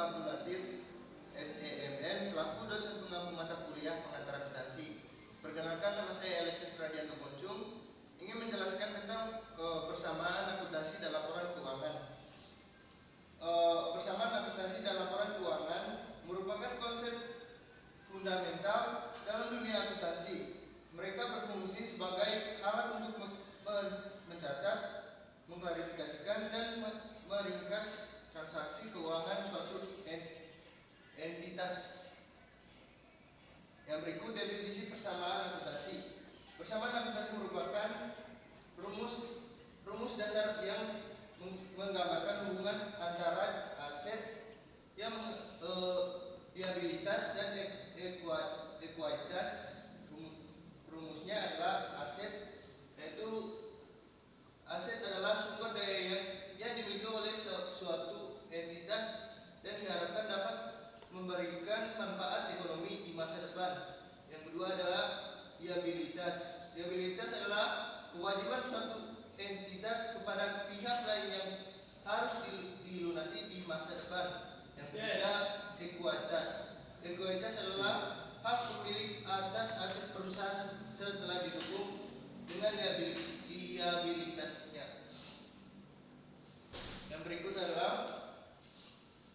Abdul SEMM selaku dosen pengampu mata kuliah pengantar akuntansi. Perkenalkan, nama saya Alexis Radianto Poncung, ingin menjelaskan tentang persamaan akuntansi dan laporan keuangan. Persamaan akuntansi dan laporan keuangan merupakan konsep fundamental dalam dunia akuntansi. Mereka berfungsi sebagai alat untuk mencatat, mengklarifikasikan, dan meringkas transaksi keuangan suatu entitas. Yang berikut definisi persamaan akuntansi. Persamaan akuntansi merupakan rumus dasar yang menggambarkan hubungan antara aset yang liabilitas dan ekuitas. Rumusnya adalah aset, yaitu aset adalah sumber daya yang dimiliki oleh suatu entitas dan diharapkan dapat memberikan manfaat ekonomi di masa depan. Yang kedua adalah liabilitas. Liabilitas adalah kewajiban suatu entitas kepada pihak lain yang harus dilunasi di masa depan. Yang ketiga, ekuitas. Ekuitas adalah hak pemilik atas aset perusahaan setelah didukung dengan liabilitasnya. Yang berikut adalah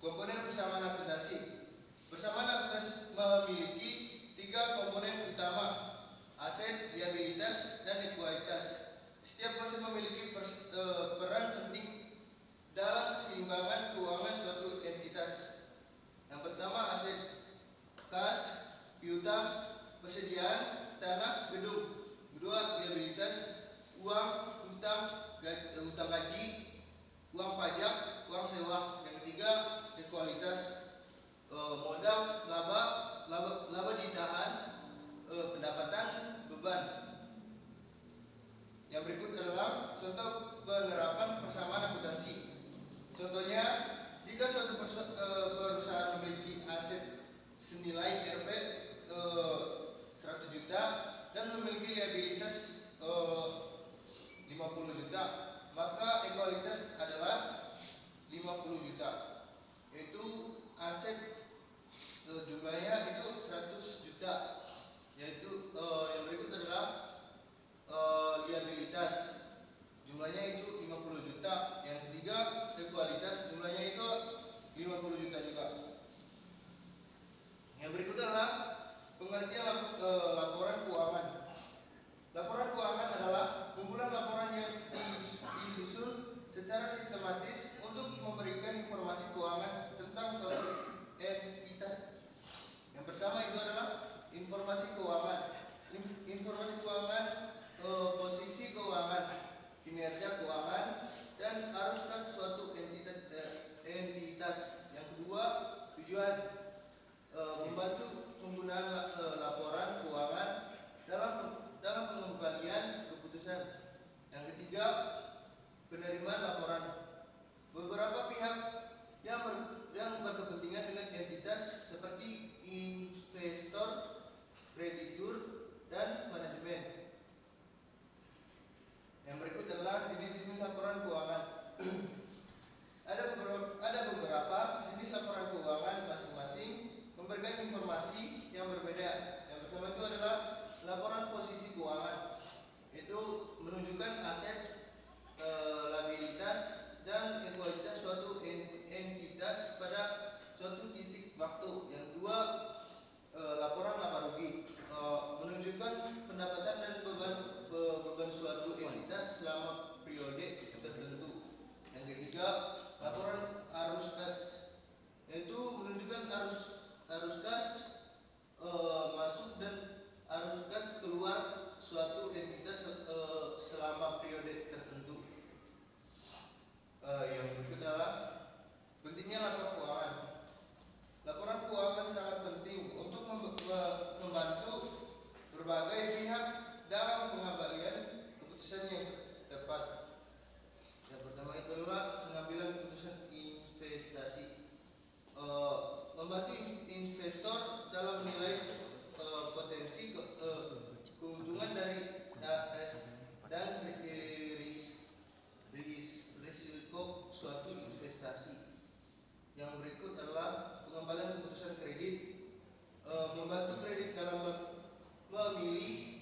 komponen persamaan akuntansi. Persamaan akuntansi memiliki 3 komponen utama: aset, liabilitas, dan ekuitas. Setiap konsep memiliki peran penting dalam keseimbangan keuangan suatu entitas. Yang pertama, aset: kas, piutang, persediaan, tanah, gedung. Kedua, liabilitas: uang, utang gaji, uang pajak, uang sewa. Yang ketiga, ekuitas: modal, laba ditahan, pendapatan, beban. Yang berikut adalah contoh penerapan persamaan akuntansi. Contohnya, jika suatu perusahaan memiliki aset senilai Rp 100 juta dan memiliki liabilitas 50 juta, maka ekuitas adalah 50 juta, yaitu aset jumlahnya itu 100 juta, yaitu yang berikut adalah liabilitas, jumlahnya itu 50 juta. Yang ketiga, ekuitas, jumlahnya itu 50 juta juga. Yang berikut adalah pengertian laporan keuangan. Laporan keuangan adalah kumpulan laporan yang disusun secara sistematis untuk memberikan informasi keuangan tentang suatu entitas. Yang pertama itu adalah informasi keuangan. Informasi keuangan, posisi keuangan, kinerja keuangan, dan arus kas suatu entitas. Yang kedua, tujuan membantu penggunaan laporan keuangan dalam pengembalian keputusan. Yang ketiga, penerimaan laporan. Beberapa pihak yang berkepentingan dengan entitas seperti investor, kreditur, dan manajemen. Yang berikut adalah jenis-jenis laporan keuangan. Ada beberapa jenis laporan keuangan, masing-masing memberikan informasi yang berbeda. Yang pertama itu adalah laporan posisi keuangan, itu menunjukkan aset, liabilitas, Yang berikut adalah pengembalian keputusan kredit. Membantu kredit dalam memilih